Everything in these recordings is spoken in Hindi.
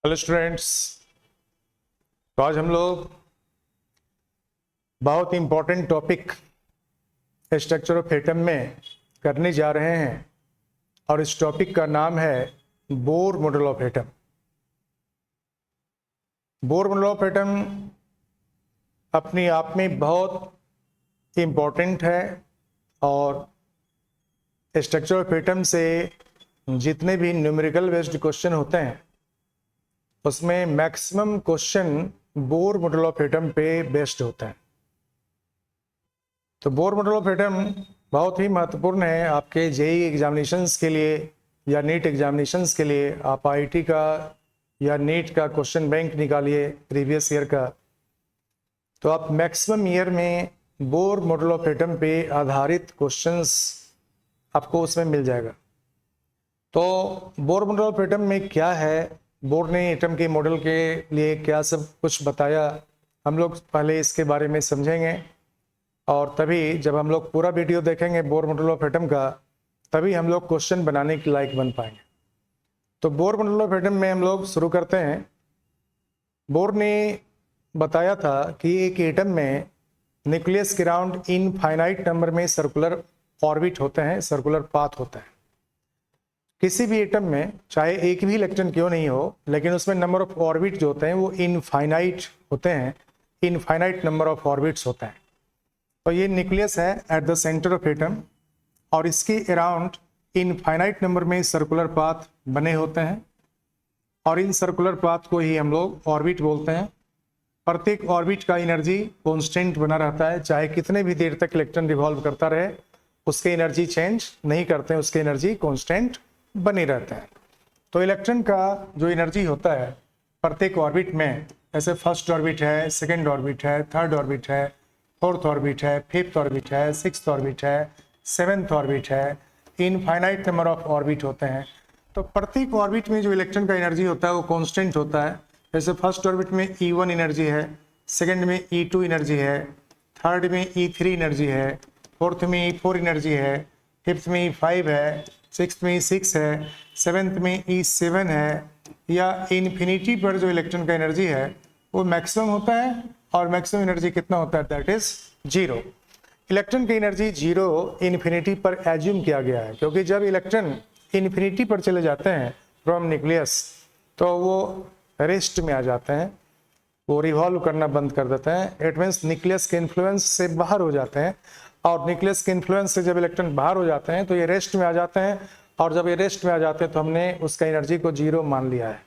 Hello students. तो आज हम लोग बहुत important topic structure of atom में करने जा रहे हैं और इस टॉपिक का नाम है Bohr model of atom. Bohr model of atom अपने आप में बहुत इंपॉर्टेंट है और स्ट्रक्चर ऑफ एटम से जितने भी न्यूमेरिकल बेस्ड क्वेश्चन होते हैं उसमें maximum question Bohr model of atom पे बेस्ड होता है। तो बोर मॉडल ऑफ एटम बहुत ही महत्वपूर्ण है आपके जेईई एग्जामिनेशंस के लिए या नीट एग्जामिनेशंस के लिए। आप आईआईटी का या नीट का क्वेश्चन बैंक निकालिए प्रीवियस ईयर का, तो आप मैक्सिमम ईयर में बोर मॉडल ऑफ एटम पे आधारित क्वेश्चंस आपको उसमें मिल जाएगा। तो बोर मॉडल ऑफ एटम में क्या है, बोर ने एटम के मॉडल के लिए क्या सब कुछ बताया, हम लोग पहले इसके बारे में समझेंगे और तभी जब हम लोग पूरा वीडियो देखेंगे बोर मॉडल ऑफ एटम का तभी हम लोग क्वेश्चन बनाने के लायक बन पाएंगे। तो बोर मॉडल ऑफ एटम में हम लोग शुरू करते हैं। बोर ने बताया था कि एक एटम में न्यूक्लियस के अराउंड इनफाइनाइट नंबर में सर्कुलर ऑर्बिट होते हैं, सर्कुलर पाथ होता है। किसी भी एटम में चाहे एक भी इलेक्ट्रॉन क्यों नहीं हो लेकिन उसमें नंबर ऑफ ऑर्बिट जो होते हैं वो इनफाइनाइट होते हैं, इनफाइनाइट नंबर ऑफ ऑर्बिट्स होते हैं। तो ये न्यूक्लियस है at the centre of atom और इसके अराउंड इनफाइनाइट नंबर में सर्कुलर पाथ बने होते हैं और इन सर्कुलर पाथ को ही हम लोग ऑर्बिट बोलते हैं। प्रत्येक ऑर्बिट का एनर्जी कांस्टेंट बना रहता है, चाहे कितने भी देर तक इलेक्ट्रॉन रिवॉल्व करता रहे उसके एनर्जी चेंज नहीं करते हैं, उसके एनर्जी कांस्टेंट बने रहते हैं। तो इलेक्ट्रॉन का जो एनर्जी होता है प्रत्येक ऑर्बिट में, जैसे फर्स्ट ऑर्बिट है, सेकंड ऑर्बिट है, थर्ड ऑर्बिट है, फोर्थ ऑर्बिट है, फिफ्थ ऑर्बिट है, सिक्स्थ ऑर्बिट है, सेवेंथ ऑर्बिट है, इनफाइनाइट नंबर ऑफ ऑर्बिट होते हैं। तो प्रत्येक ऑर्बिट में जो इलेक्ट्रॉन का एनर्जी होता है वो कांस्टेंट होता है। जैसे फर्स्ट ऑर्बिट में E1 एनर्जी है, सेकंड में E2 एनर्जी है, थर्ड में E3 एनर्जी है, फोर्थ में E4 एनर्जी है, फिफ्थ में E5 है, सिक्स्थ में E6 है, सेवेंथ में E7 है। या इन्फिनिटी पर जो इलेक्ट्रॉन का एनर्जी है वो मैक्सिमम होता है और मैक्सिमम एनर्जी कितना होता है, दैट इज 0। इलेक्ट्रॉन की एनर्जी 0 इन्फिनिटी पर एज्यूम किया गया है क्योंकि जब इलेक्ट्रॉन इन्फिनिटी पर चले जाते हैं फ्रॉम न्यूक्लियस तो वो रेस्ट में आ जाते हैं, वो रिवॉल्व करना बंद कर देते हैं। इट मीन्स न्यूक्लियस के इन्फ्लुएंस से बाहर हो जाते हैं और न्यूक्लियस के इन्फ्लुएंस से जब इलेक्ट्रॉन बाहर हो जाते हैं तो ये रेस्ट में आ जाते हैं और जब ये रेस्ट में आ जाते हैं तो हमने उसका एनर्जी को 0 मान लिया है।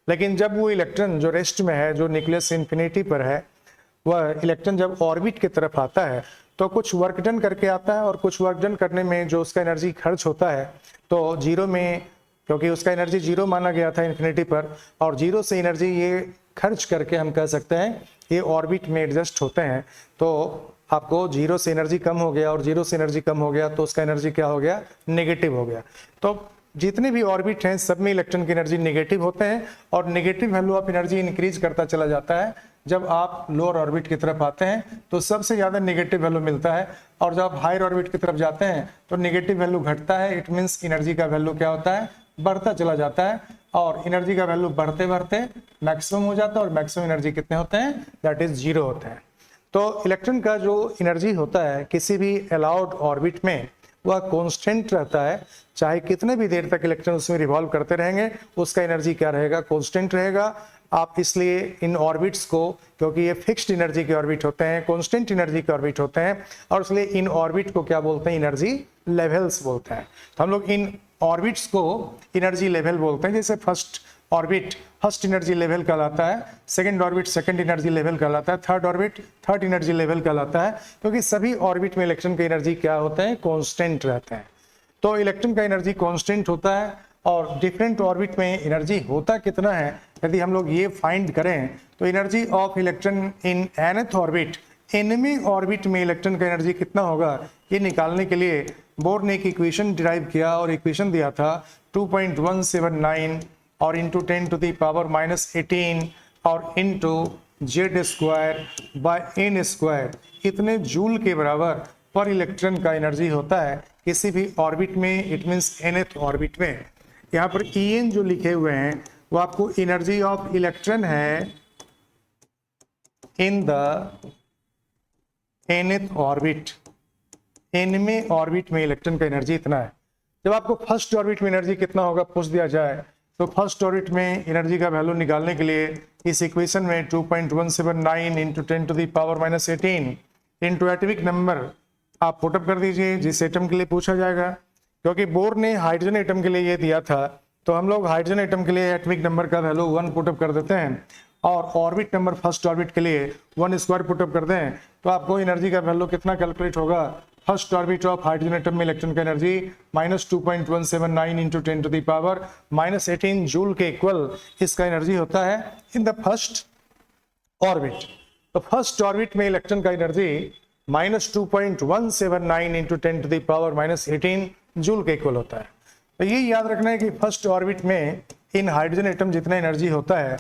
लेकिन जब वो इलेक्ट्रॉन जो रेस्ट में है, जो न्यूक्लियस इन्फिनिटी पर है, वह इलेक्ट्रॉन जब ऑर्बिट की तरफ आता है तो कुछ वर्क डन करके आता है और कुछ वर्क डन करने में जो उसका एनर्जी खर्च होता है तो 0 में, क्योंकि उसका एनर्जी 0 माना गया था इन्फिनिटी पर और 0 से एनर्जी ये खर्च करके हम कह सकते हैं ये ऑर्बिट में एडजस्ट होते हैं। तो आपको 0 से एनर्जी कम हो गया और 0 से एनर्जी कम हो गया तो उसका एनर्जी क्या हो गया, नेगेटिव हो गया। तो जितने भी ऑर्बिट हैं सब में इलेक्ट्रॉन की एनर्जी नेगेटिव होते हैं और negative value of energy increase करता चला जाता है। जब आप लोअर ऑर्बिट की तरफ आते हैं तो सबसे ज़्यादा नेगेटिव वैल्यू मिलता है और जब आप हायर ऑर्बिट की तरफ जाते हैं तो नेगेटिव वैल्यू घटता है। इट मीन्स एनर्जी का वैल्यू क्या होता है, बढ़ता चला जाता है और एनर्जी का वैल्यू बढ़ते बढ़ते मैक्सिमम हो जाता है और मैक्सिमम एनर्जी कितने होते हैं, दैट इज 0 होते हैं। तो इलेक्ट्रॉन का जो एनर्जी होता है किसी भी अलाउड ऑर्बिट में वह कांस्टेंट रहता है, चाहे कितने भी देर तक इलेक्ट्रॉन उसमें रिवॉल्व करते रहेंगे उसका एनर्जी क्या रहेगा, कांस्टेंट रहेगा। आप इसलिए इन ऑर्बिट्स को, क्योंकि ये फिक्स्ड एनर्जी के ऑर्बिट होते हैं, कांस्टेंट एनर्जी के ऑर्बिट होते हैं और इसलिए इन ऑर्बिट को क्या बोलते हैं, एनर्जी लेवल्स बोलते हैं। तो हम लोग इन ऑर्बिट्स को एनर्जी लेवल बोलते हैं। जैसे first orbit first energy level कहलाता है, second orbit second energy level कहलाता है, third orbit third energy level कहलाता है, क्योंकि सभी ऑर्बिट में इलेक्ट्रॉन का एनर्जी क्या होते हैं, कांस्टेंट रहते हैं। तो इलेक्ट्रॉन का एनर्जी कांस्टेंट होता है और डिफरेंट ऑर्बिट में एनर्जी होता कितना है यदि हम लोग ये फाइंड करें तो energy of electron in nth orbit, nवें ऑर्बिट में इलेक्ट्रॉन का एनर्जी कितना होगा ये निकालने के लिए बोर ने एक इक्वेशन डिराइव किया और इक्वेशन दिया था 2.179 और इंटू 10 to the power -18 और इंटू z² बाय n², इतने जूल के बराबर पर इलेक्ट्रॉन का एनर्जी होता है किसी भी ऑर्बिट में, इट मीन्स nth ऑर्बिट में। यहाँ पर En जो लिखे हुए हैं वो आपको एनर्जी ऑफ इलेक्ट्रॉन है इन द nth ऑर्बिट। nवें ऑर्बिट में इलेक्ट्रॉन का एनर्जी इतना है। जब आपको फर्स्ट ऑर्बिट में एनर्जी कितना होगा पूछ दिया जाए तो फर्स्ट ऑर्बिट में एनर्जी का वैल्यू निकालने के लिए इस इक्वेशन में 2.179 into 10 to the power minus 18 into atomic number आप पुटअप कर दीजिए जिस एटम के लिए पूछा जाएगा। क्योंकि बोर ने हाइड्रोजन एटम के लिए ये दिया था तो हम लोग हाइड्रोजन एटम के लिए एटॉमिक नंबर का वैल्यू 1 पुटअप कर देते हैं और ऑर्बिट नंबर फर्स्ट ऑर्बिट के लिए 1 स्क्वायर पुटअप कर दें तो आपको एनर्जी का वैल्यू कितना कैलकुलेट होगा। First orbit of hydrogen atom में इलेक्ट्रॉन का energy -2.179 into 10 to the power minus 18 joule के इक्वल इसका एनर्जी होता है इन द फर्स्ट ऑर्बिट। तो फर्स्ट ऑर्बिट में इलेक्ट्रॉन का energy -2.179 into 10 to the power minus 18 joule के इक्वल होता है। तो ये याद रखना है कि फर्स्ट ऑर्बिट में इन हाइड्रोजन एटम जितना एनर्जी होता है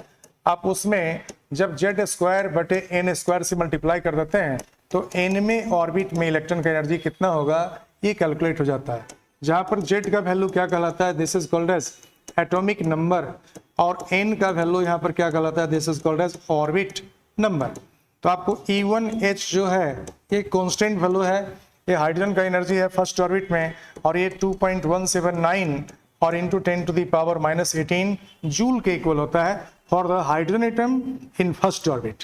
आप उसमें जब z स्क्वायर बटे n स्क्वायर से मल्टीप्लाई कर देते हैं तो nवें ऑर्बिट में इलेक्ट्रॉन का एनर्जी कितना होगा ये कैलकुलेट हो जाता है। जहां पर z का वैल्यू क्या कहलाता है, this is called as atomic number, और n का वैल्यू यहाँ पर क्या कहलाता है, this is called as orbit number. तो आपको E1H जो है ये कांस्टेंट वैल्यू है, ये हाइड्रोजन का एनर्जी है फर्स्ट ऑर्बिट में और ये 2.179 और into 10 to the power minus 18 joule के इक्वल होता है for the hydrogen atom in first orbit.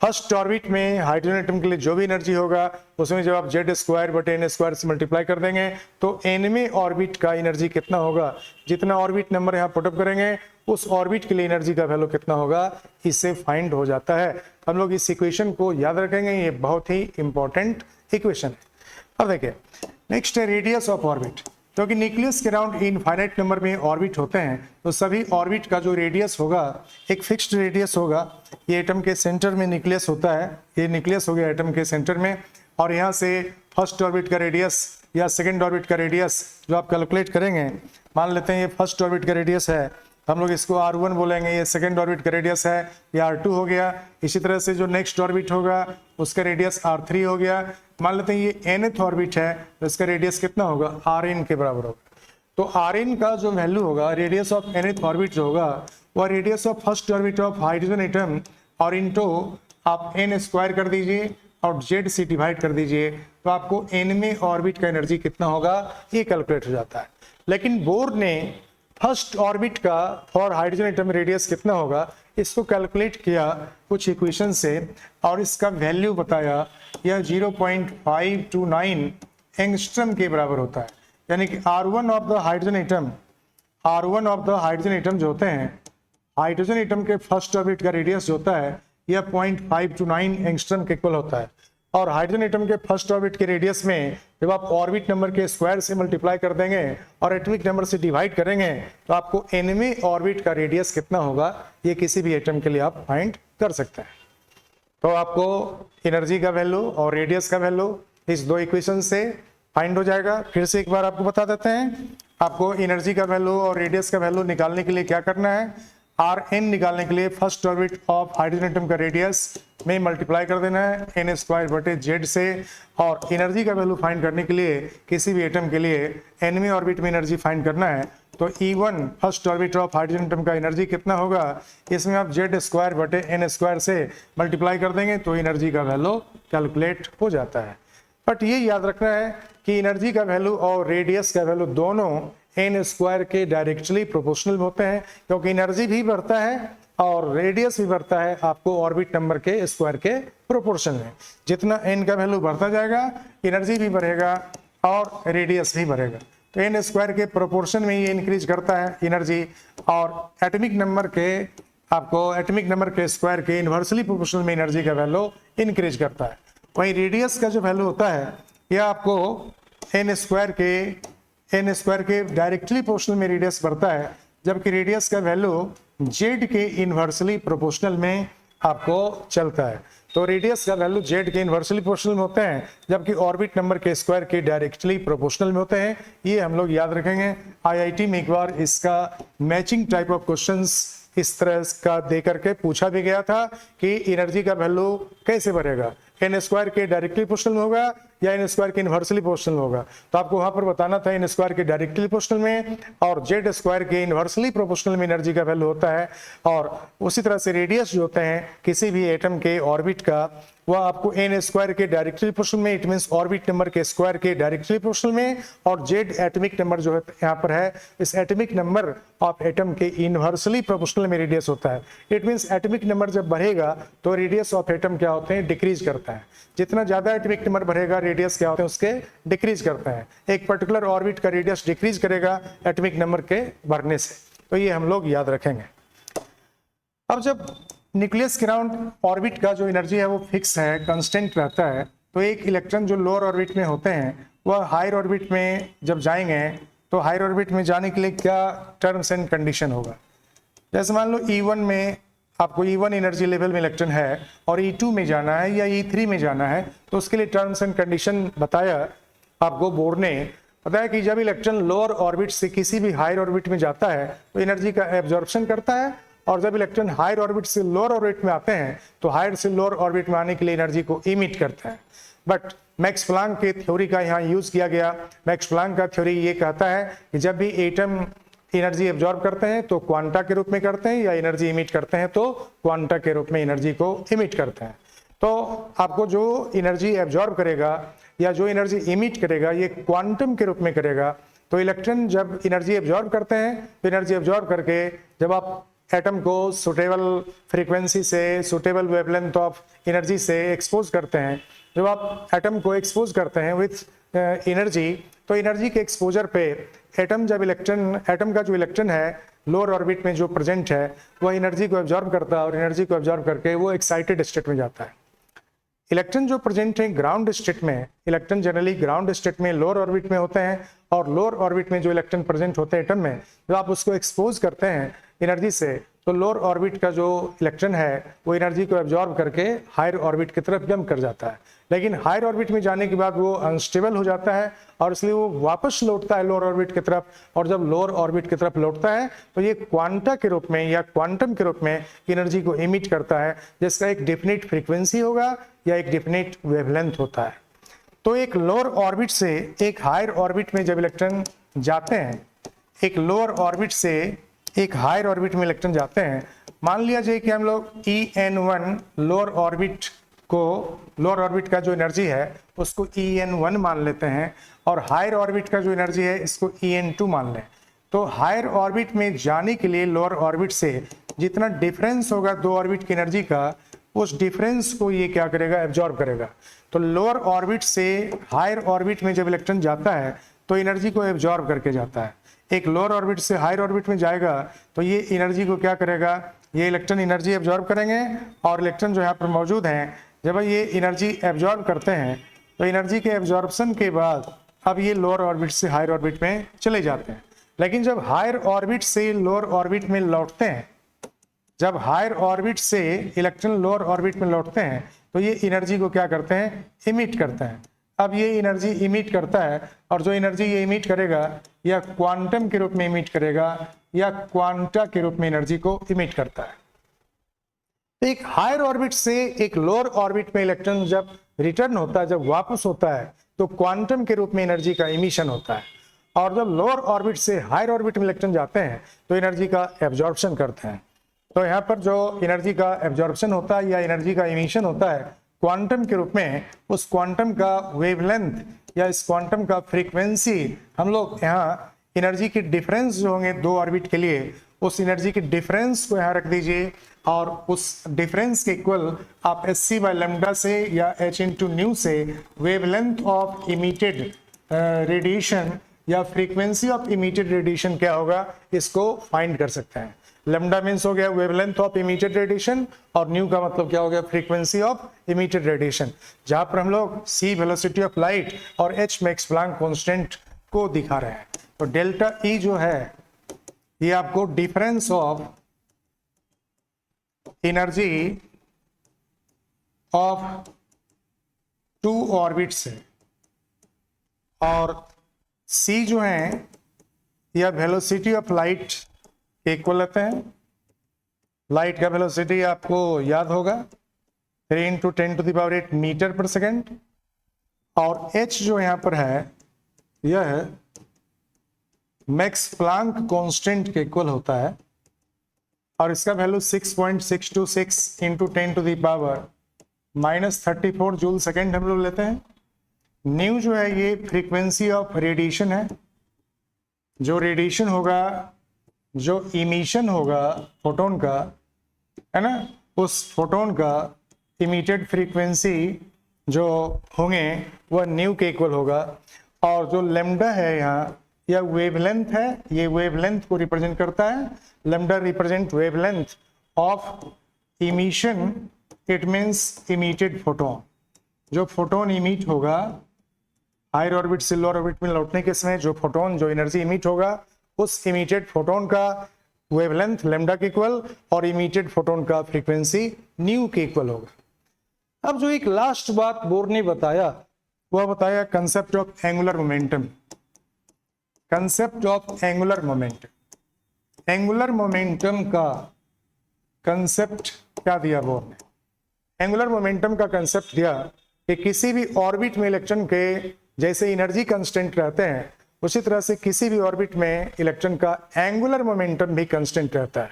First orbit में हाइड्रोजन एटम के लिए जो भी एनर्जी होगा उसमें जब आप z स्क्वायर बटे n स्क्वायर से मल्टीप्लाई कर देंगे तो nवें ऑर्बिट का एनर्जी कितना होगा, जितना ऑर्बिट नंबर यहाँ पुटअप करेंगे उस ऑर्बिट के लिए एनर्जी का वैल्यू कितना होगा इससे फाइंड हो जाता है। हम लोग इस इक्वेशन को याद रखेंगे, ये बहुत ही इंपॉर्टेंट इक्वेशन है। अब देखिए नेक्स्ट है रेडियस ऑफ ऑर्बिट। क्योंकि न्यूक्लियस के अराउंड इनफाइनाइट नंबर में ऑर्बिट होते हैं तो सभी ऑर्बिट का जो रेडियस होगा एक फिक्स्ड रेडियस होगा। ये एटम के सेंटर में न्यूक्लियस होता है, ये न्यूक्लियस हो गया एटम के सेंटर में, और यहाँ से फर्स्ट ऑर्बिट का रेडियस या सेकेंड ऑर्बिट का रेडियस जो आप कैलकुलेट करेंगे, मान लेते हैं ये फर्स्ट ऑर्बिट का रेडियस है, हम लोग इसको R1 बोलेंगे, ये सेकेंड ऑर्बिट का रेडियस है, ये R2 हो गया। इसी तरह से जो नेक्स्ट ऑर्बिट होगा उसका रेडियस R3 हो गया। मान लेते हैं ये nth ऑर्बिट है तो इसका रेडियस कितना होगा, Rn के बराबर होगा। तो Rn का जो वैल्यू होगा रेडियस ऑफ nth ऑर्बिट जो होगा वह radius of first orbit of hydrogen atom और इनटू आप n स्क्वायर कर दीजिए और z से डिवाइड कर दीजिए तो आपको nवें ऑर्बिट का एनर्जी कितना होगा ये कैलकुलेट हो जाता है। लेकिन बोर ने फर्स्ट ऑर्बिट का फॉर हाइड्रोजन एटम रेडियस कितना होगा इसको कैलकुलेट किया कुछ इक्वेशन से और इसका वैल्यू बताया, यह 0.529 एंगस्ट्रम के बराबर होता है। यानी कि R1 of the hydrogen atom जो होते हैं, हाइड्रोजन एटम के फर्स्ट ऑर्बिट का रेडियस जो होता है यह 0.529 एंगस्ट्रम के इक्वल होता है। और हाइड्रोजन एटम के फर्स्ट ऑर्बिट के रेडियस में जब आप ऑर्बिट नंबर के स्क्वायर से मल्टीप्लाई कर देंगे और एटॉमिक नंबर से डिवाइड करेंगे तो आपको nवें ऑर्बिट का रेडियस कितना होगा ये किसी भी एटम के लिए आप फाइंड कर सकते हैं। तो आपको एनर्जी का वैल्यू और रेडियस का वैल्यू इस दो इक्वेशन से फाइंड हो जाएगा। फिर से एक बार आपको बता देते हैं, आपको एनर्जी का वैल्यू और रेडियस का वैल्यू निकालने के लिए क्या करना है, Rn निकालने के लिए first orbit of hydrogen atom का रेडियस में मल्टीप्लाई कर देना है n स्क्वायर बटे z से, और एनर्जी का वैल्यू फाइंड करने के लिए किसी भी एटम के लिए nवें ऑर्बिट में एनर्जी फाइंड करना है तो E1 first orbit of hydrogen atom का एनर्जी कितना होगा, इसमें आप z स्क्वायर बटे n स्क्वायर से मल्टीप्लाई कर देंगे तो एनर्जी का वैल्यू कैलकुलेट हो जाता है। बट ये याद रखना है कि एनर्जी का वैल्यू और रेडियस का वैल्यू दोनों n स्क्वायर के डायरेक्टली प्रोपोर्शनल होते हैं, क्योंकि एनर्जी भी बढ़ता है और रेडियस भी बढ़ता है आपको ऑर्बिट नंबर के स्क्वायर के प्रोपोर्शन में। जितना n का वैल्यू बढ़ता जाएगा एनर्जी भी बढ़ेगा और रेडियस भी बढ़ेगा। तो n स्क्वायर के प्रोपोर्शन में ये इंक्रीज करता है एनर्जी, और एटॉमिक नंबर के स्क्वायर के इन्वर्सली प्रोपोर्शनल में एनर्जी का वैल्यू इंक्रीज करता है। वहीं रेडियस का जो वैल्यू होता है यह आपको n स्क्वायर के डायरेक्टली प्रोपोर्शनल में रेडियस बढ़ता है, जबकि रेडियस का वैल्यू z के इन्वर्सली प्रोपोर्शनल में आपको चलता है। तो रेडियस का वैल्यू z के इन्वर्सली प्रोपोर्शनल में होते हैं जबकि ऑर्बिट नंबर के स्क्वायर के डायरेक्टली प्रोपोर्शनल में होते हैं। ये हम लोग याद रखेंगे। IIT में एक बार इसका मैचिंग टाइप ऑफ क्वेश्चंस इस तरह का दे करके पूछा भी गया था कि एनर्जी का वैल्यू कैसे बढ़ेगा, n स्क्वायर के डायरेक्टली प्रोपोर्शनल में होगा या एन स्क्वायर के इन्वर्सली प्रोपोर्शनल होगा। तो आपको वहां पर बताना था एन स्क्वायर के डायरेक्टली प्रोपोर्शनल में और जेड स्क्वायर के इन्वर्सली प्रोपोर्शनल में एनर्जी का वैल्यू होता है। और उसी तरह से रेडियस जो होते हैं किसी भी एटम के ऑर्बिट का वह आपको एन स्क्वायर के डायरेक्टली प्रोपोर्शनल में, इट मींस ऑर्बिट नंबर के स्क्वायर के डायरेक्टली प्रोपोर्शनल में, और जेड एटॉमिक नंबर जो है यहाँ पर है इस एटॉमिक नंबर ऑफ एटम के इनवर्सली प्रोपोर्शनल में रेडियस होता है। इट मींस एटॉमिक नंबर जब बढ़ेगा तो रेडियस ऑफ एटम क्या होते हैं, डिक्रीज करता है। जितना ज्यादा एटॉमिक नंबर बढ़ेगा रेडियस क्या होते हैं उसके डिक्रीज करता है। एक पर्टिकुलर ऑर्बिट का रेडियस डिक्रीज करेगा एटॉमिक नंबर के बढ़ने से। तो ये हम लोग याद रखेंगे। अब जब न्यूक्लियस के अराउंड ऑर्बिट का जो एनर्जी है वो फिक्स है, कांस्टेंट रहता है, तो एक इलेक्ट्रॉन जो लोअर ऑर्बिट में होते हैं वह हायर ऑर्बिट में जब जाएंगे तो हायर ऑर्बिट में जाने के लिए क्या टर्म्स एंड कंडीशन होगा। जैसे मान लो E1 में आपको E1 एनर्जी लेवल में इलेक्ट्रॉन है और E2 में जाना है या E3 में जाना है, तो उसके लिए टर्म्स एंड कंडीशन बताया आपको बोर्ड ने। पता है कि जब इलेक्ट्रॉन लोअर ऑर्बिट से किसी भी हायर ऑर्बिट में जाता है तो एनर्जी का एब्जॉर्प्शन करता है, और जब इलेक्ट्रॉन हायर ऑर्बिट से लोअर ऑर्बिट में आते हैं तो हायर से लोअर ऑर्बिट में आने के लिए एनर्जी को इमिट करता है। बट मैक्स प्लैंक के थ्योरी का यहाँ यूज किया गया। मैक्स प्लैंक का थ्योरी ये कहता है कि जब भी एटम एनर्जी एब्जॉर्ब करते हैं तो क्वांटा के रूप में करते हैं, या एनर्जी इमिट करते हैं तो क्वांटा के रूप में एनर्जी को इमिट करते हैं। तो आपको जो एनर्जी एब्जॉर्ब करेगा या जो एनर्जी इमिट करेगा ये क्वांटम के रूप में करेगा। तो इलेक्ट्रॉन जब एनर्जी एब्जॉर्ब करते हैं तो एनर्जी एब्जॉर्ब करके जब आप एटम को सुटेबल फ्रीक्वेंसी से, सुटेबल वेवलेंथ ऑफ एनर्जी से एक्सपोज करते हैं, जब आप एटम को एक्सपोज करते हैं विथ एनर्जी, तो एनर्जी के एक्सपोजर पे एटम का जो इलेक्ट्रॉन है लोअर ऑर्बिट में जो प्रेजेंट है वह एनर्जी को एब्जॉर्ब करता है, और एनर्जी को एब्जॉर्ब करके वो एक्साइटेड स्टेट में जाता है। इलेक्ट्रॉन जो प्रेजेंट है ग्राउंड स्टेट में, इलेक्ट्रॉन जनरली ग्राउंड स्टेट में लोअर ऑर्बिट में होते हैं, और लोअर ऑर्बिट में जो इलेक्ट्रॉन प्रेजेंट होते हैं एटम में, जब आप उसको एक्सपोज करते हैं एनर्जी से तो लोअर ऑर्बिट का जो इलेक्ट्रॉन है वो एनर्जी को एब्जॉर्ब करके हायर ऑर्बिट की तरफ जंप कर जाता है। लेकिन हायर ऑर्बिट में जाने के बाद वो अनस्टेबल हो जाता है और इसलिए वो वापस लौटता है लोअर ऑर्बिट की तरफ, और जब लोअर ऑर्बिट की तरफ लौटता है तो ये क्वांटा के रूप में या क्वांटम के रूप में एनर्जी को इमिट करता है, जिसका एक डेफिनेट फ्रीक्वेंसी होगा या एक डेफिनेट वेवलेंथ होता है। तो एक लोअर ऑर्बिट से एक हायर ऑर्बिट में जब इलेक्ट्रॉन जाते हैं, एक लोअर ऑर्बिट से एक हायर ऑर्बिट में इलेक्ट्रॉन जाते हैं, मान लिया जाए कि हम लोग En1 लोअर ऑर्बिट का जो एनर्जी है उसको En1 मान लेते हैं, और हायर ऑर्बिट का जो एनर्जी है इसको En2 मान लें। तो हायर ऑर्बिट में जाने के लिए लोअर ऑर्बिट से जितना डिफरेंस होगा दो ऑर्बिट की एनर्जी का, उस डिफरेंस को ये क्या करेगा, एब्जॉर्ब करेगा। तो लोअर ऑर्बिट से हायर ऑर्बिट में जब इलेक्ट्रॉन जाता है तो एनर्जी को एब्जॉर्ब करके जाता है। एक लोअर ऑर्बिट से हायर ऑर्बिट में जाएगा तो ये एनर्जी को क्या करेगा, ये इलेक्ट्रॉन एनर्जी एब्जॉर्ब करेंगे, और इलेक्ट्रॉन जो यहाँ पर मौजूद हैं जब ये एनर्जी एब्जॉर्ब करते हैं तो एनर्जी के एब्जॉर्प्शन के बाद अब ये लोअर ऑर्बिट से हायर ऑर्बिट में चले जाते हैं। लेकिन जब हायर ऑर्बिट से लोअर ऑर्बिट में लौटते हैं, जब हायर ऑर्बिट से इलेक्ट्रॉन लोअर ऑर्बिट में लौटते हैं तो ये एनर्जी को क्या करते हैं, इमिट करते हैं। अब ये एनर्जी इमिट करता है, और जो एनर्जी ये इमिट करेगा या क्वांटम के रूप में इमिट करेगा या क्वांटा के रूप में एनर्जी को इमिट करता है। एक हायर ऑर्बिट से एक लोअर ऑर्बिट में इलेक्ट्रॉन जब रिटर्न होता है, जब वापस होता है, तो क्वांटम के रूप में एनर्जी का इमिशन होता है, और जब लोअर ऑर्बिट से हायर ऑर्बिट में इलेक्ट्रॉन जाते हैं तो एनर्जी का एब्जॉर्प्शन करते हैं। तो यहाँ पर जो एनर्जी का एब्जॉर्प्शन होता है या एनर्जी का इमिशन होता है क्वांटम के रूप में, उस क्वांटम का वेवलेंथ या इस क्वांटम का फ्रीक्वेंसी, हम लोग यहाँ एनर्जी के डिफरेंस जो होंगे दो ऑर्बिट के लिए, उस एनर्जी के डिफरेंस को यहाँ रख दीजिए, और उस डिफरेंस के इक्वल आप hc/λ से या h/ν से वेवलेंथ ऑफ इमिटेड रेडिएशन या फ्रीक्वेंसी ऑफ इमिटेड रेडिएशन क्या होगा इसको फाइंड कर सकते हैं। लैम्डा मीन्स हो गया वेवलेंथ ऑफ इमिटेड रेडिएशन, और न्यू का मतलब क्या हो गया, फ्रीक्वेंसी ऑफ इमिटेड रेडिएशन, जहां पर हम लोग c वेलोसिटी ऑफ लाइट और h मैक्स प्लैंक कांस्टेंट को दिखा रहे हैं। तो डेल्टा E जो है ये आपको difference of energy of two orbits है, और c जो है या वेलोसिटी ऑफ लाइट के इक्वल रहते हैं। लाइट का वेलोसिटी आपको याद होगा 3 × 10⁸ मीटर पर सेकेंड, और H जो यहाँ पर है यह मैक्स प्लांक कांस्टेंट के इक्वल होता है और इसका value 6.626 into 10 to the power -34 joule second हम लोग लेते हैं। न्यू जो है ये फ्रीक्वेंसी ऑफ रेडिएशन है, जो रेडिएशन होगा, जो इमिशन होगा फोटोन का, है ना, उस फोटोन का इमिटेड फ्रीक्वेंसी जो होंगे वह न्यू के इक्वल होगा। और जो लेमडा है यहाँ, यह वेवलेंथ है, ये वेवलेंथ को रिप्रेजेंट करता है। Lambda represent wavelength of emission, it means emitted photon. जो फोटोन इमिट होगा हायर ऑर्बिट से लोअर ऑर्बिट में लौटने के समय जो फोटोन, जो एनर्जी इमिट होगा, उस इमिटेड फोटोन का वेवलेंथ लेमडा के इक्वल और इमिटेड फोटोन का फ्रीक्वेंसी न्यू के इक्वल होगा। अब जो एक लास्ट बात बोर ने बताया, वह बताया concept of angular momentum. Concept of angular momentum, angular momentum का कंसेप्ट क्या दिया बोर ने? एंगुलर मोमेंटम का कंसेप्ट दिया कि किसी भी ऑर्बिट में इलेक्ट्रॉन के जैसे एनर्जी कांस्टेंट रहते हैं, उसी तरह से किसी भी ऑर्बिट में इलेक्ट्रॉन का एंगुलर मोमेंटम भी कांस्टेंट रहता है।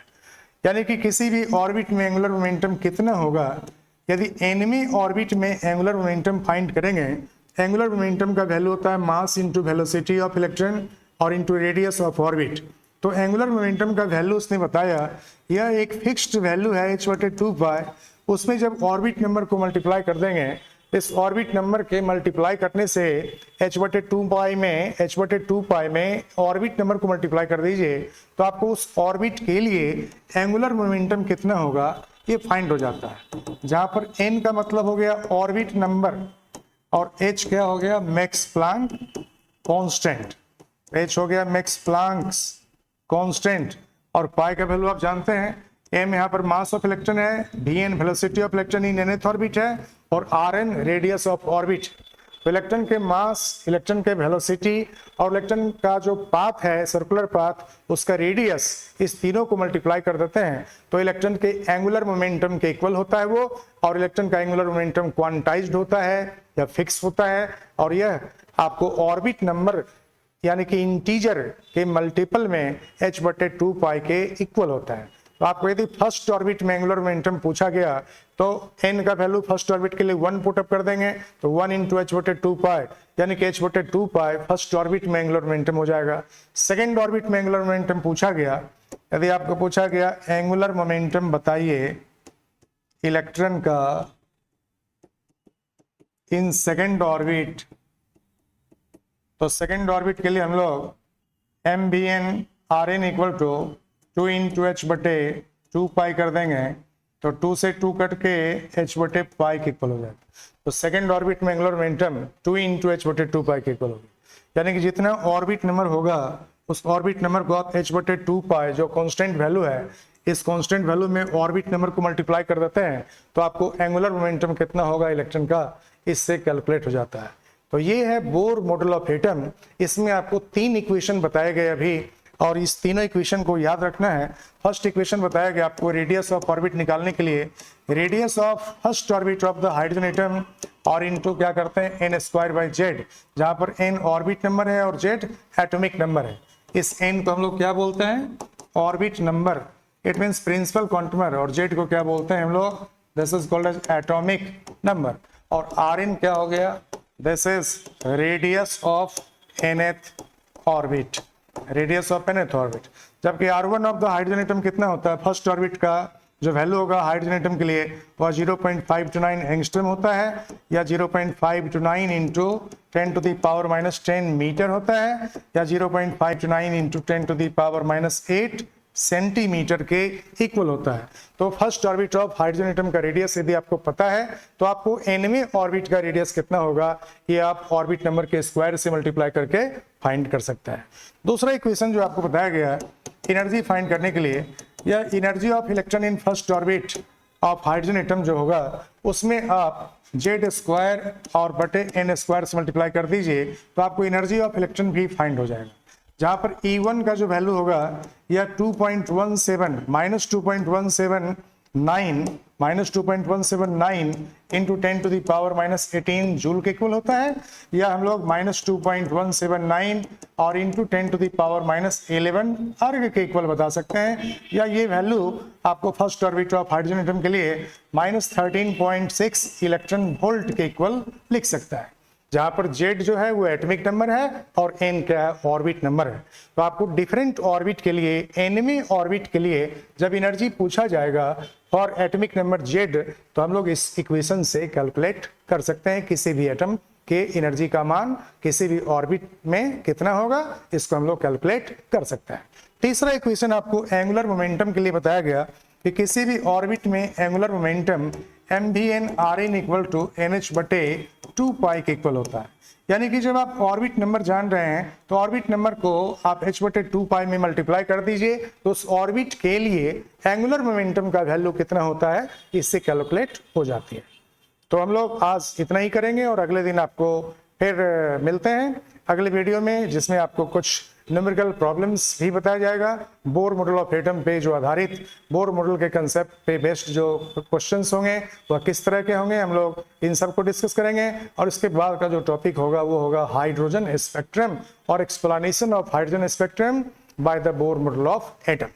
यानी कि किसी भी ऑर्बिट में एंगुलर मोमेंटम कितना होगा, यदि एनिमी ऑर्बिट में एंगुलर मोमेंटम फाइंड करेंगे, एंगुलर मोमेंटम का वैल्यू होता है mass into velocity of electron और इंटू रेडियस ऑफ ऑर्बिट। तो एंगुलर मोमेंटम का वैल्यू उसने बताया, यह एक फिक्स्ड वैल्यू है h/2π। उसमें जब ऑर्बिट नंबर को मल्टीप्लाई कर देंगे, इस ऑर्बिट नंबर के मल्टीप्लाई करने से h/2π में ऑर्बिट नंबर को मल्टीप्लाई कर दीजिए, तो आपको उस ऑर्बिट के लिए एंगुलर मोमेंटम कितना होगा ये फाइंड हो जाता है। जहां पर n का मतलब हो गया ऑर्बिट नंबर और h क्या हो गया, मैक्स प्लांक कांस्टेंट। h हो गया मैक्स प्लांक कांस्टेंट और पाई का वैल्यू आप जानते हैं। m यहाँ पर मास ऑफ इलेक्ट्रॉन है, vn velocity of electron in nth orbit है और rn रेडियस ऑफ ऑर्बिट। तो इलेक्ट्रॉन के मास, इलेक्ट्रॉन के वेलोसिटी और इलेक्ट्रॉन का जो पाथ है, सर्कुलर पाथ, उसका रेडियस, इस तीनों को मल्टीप्लाई कर देते हैं तो इलेक्ट्रॉन के एंगुलर मोमेंटम के इक्वल होता है वो। और इलेक्ट्रॉन का एंगुलर मोमेंटम क्वांटाइज्ड होता है या फिक्स होता है और यह आपको ऑर्बिट नंबर यानी कि इंटीजर के मल्टीपल में h/2π के इक्वल होता है। तो आपको यदि फर्स्ट ऑर्बिट में एंगुलर मोमेंटम पूछा गया तो n का वैल्यू फर्स्ट ऑर्बिट के लिए 1 पुट अप कर देंगे, तो 1 इंटू h/2π यानी कि h/2π फर्स्ट ऑर्बिट में एंगुलर मोमेंटम हो जाएगा। सेकेंड ऑर्बिट में एंगुलर मोमेंटम पूछा गया, यदि आपको पूछा गया एंगुलर मोमेंटम बताइए इलेक्ट्रॉन का इन सेकेंड ऑर्बिट, तो सेकेंड ऑर्बिट के लिए हम लोग MBN Rn equal to 2 into h/2π कर देंगे, तो 2 से 2 कट के h/π के इक्वल हो जाएगा। तो सेकेंड ऑर्बिट में एंगुलर मोमेंटम 2 इंटू h/2π के इक्वल होगी। यानी कि जितना ऑर्बिट नंबर होगा उस ऑर्बिट नंबर को आप h/2π जो कांस्टेंट वैल्यू है, इस कांस्टेंट वैल्यू में ऑर्बिट नंबर को मल्टीप्लाई कर देते हैं तो आपको एंगुलर मोमेंटम कितना होगा इलेक्ट्रॉन का, इससे कैलकुलेट हो जाता है। तो ये है बोर मॉडल ऑफ एटम। इसमें आपको 3 इक्वेशन बताए गए अभी और इस तीनों इक्वेशन को याद रखना है। फर्स्ट इक्वेशन बताया गया आपको रेडियस ऑफ ऑर्बिट निकालने के लिए, radius of first orbit of the hydrogen atom और इनटू क्या करते हैं n²/z, जहां पर n ऑर्बिट नंबर है और z एटॉमिक नंबर है। इस n को हम लोग क्या बोलते हैं, orbit number, it means principal quantum, और z को क्या बोलते हैं हम लोग, this is called as atomic number. और Rn क्या हो गया, this is radius of nth orbit, radius of nth orbit. जबकि R1 of the hydrogen atom कितना होता है, फर्स्ट ऑर्बिट का जो वैल्यू होगा हाइड्रोजन एटम के लिए वह 0.529 एंगस्ट्रॉम होता है या 0.529 इंटू 10⁻⁻10 मीटर होता है या 0.529 इंटू 10⁻⁻8 सेंटीमीटर के इक्वल होता है। तो first orbit of hydrogen atom का रेडियस यदि आपको पता है तो आपको nवें ऑर्बिट का रेडियस कितना होगा ये आप ऑर्बिट नंबर के स्क्वायर से मल्टीप्लाई करके फाइंड कर सकते हैं। दूसरा इक्वेशन जो आपको बताया गया है एनर्जी फाइंड करने के लिए, या energy of electron in first orbit of hydrogen atom जो होगा उसमें आप z² और बटे n² से मल्टीप्लाई कर दीजिए तो आपको एनर्जी ऑफ इलेक्ट्रॉन भी फाइंड हो जाएगा। जहां पर E1 का जो वैल्यू होगा या 2.17 -2.179 -2.179 इंटू 10⁻⁻18 जूल के इक्वल होता है, या हम लोग -2.179 और इंटू 10⁻⁻11 अर्ग के इक्वल बता सकते हैं, या ये वैल्यू आपको first orbit of hydrogen atom के लिए -13.6 इलेक्ट्रॉन वोल्ट के इक्वल लिख सकता है, जहां पर Z जो है वो एटॉमिक नंबर है और N क्या है, ऑर्बिट नंबर है। तो आपको डिफरेंट ऑर्बिट के लिए, nवें ऑर्बिट के लिए जब एनर्जी पूछा जाएगा और एटॉमिक नंबर Z, तो हम लोग इस इक्वेशन से कैलकुलेट कर सकते हैं किसी भी एटम के एनर्जी का मान किसी भी ऑर्बिट में कितना होगा, इसको हम लोग कैलकुलेट कर सकते हैं। तीसरा इक्वेशन आपको एंगुलर मोमेंटम के लिए बताया गया कि किसी भी ऑर्बिट में angular momentum mvn/rn equal to nh/2π के इक्वल होता है। यानी कि जब आप ऑर्बिट नंबर जान रहे हैं तो ऑर्बिट नंबर को आप h/2π में मल्टीप्लाई कर दीजिए, तो उस ऑर्बिट के लिए एंगुलर मोमेंटम का वैल्यू कितना होता है इससे कैलकुलेट हो जाती है। तो हम लोग आज इतना ही करेंगे और अगले दिन आपको फिर मिलते हैं अगले वीडियो में, जिसमें आपको कुछ न्यूमेरिकल प्रॉब्लम्स भी बताया जाएगा। बोर मॉडल ऑफ एटम पे जो आधारित बोर मॉडल के कंसेप्ट पे बेस्ड जो क्वेश्चंस होंगे वह किस तरह के होंगे, हम लोग इन सब को डिस्कस करेंगे। और इसके बाद का जो टॉपिक होगा वो होगा हाइड्रोजन स्पेक्ट्रम और explanation of hydrogen spectrum by the Bohr model of atom.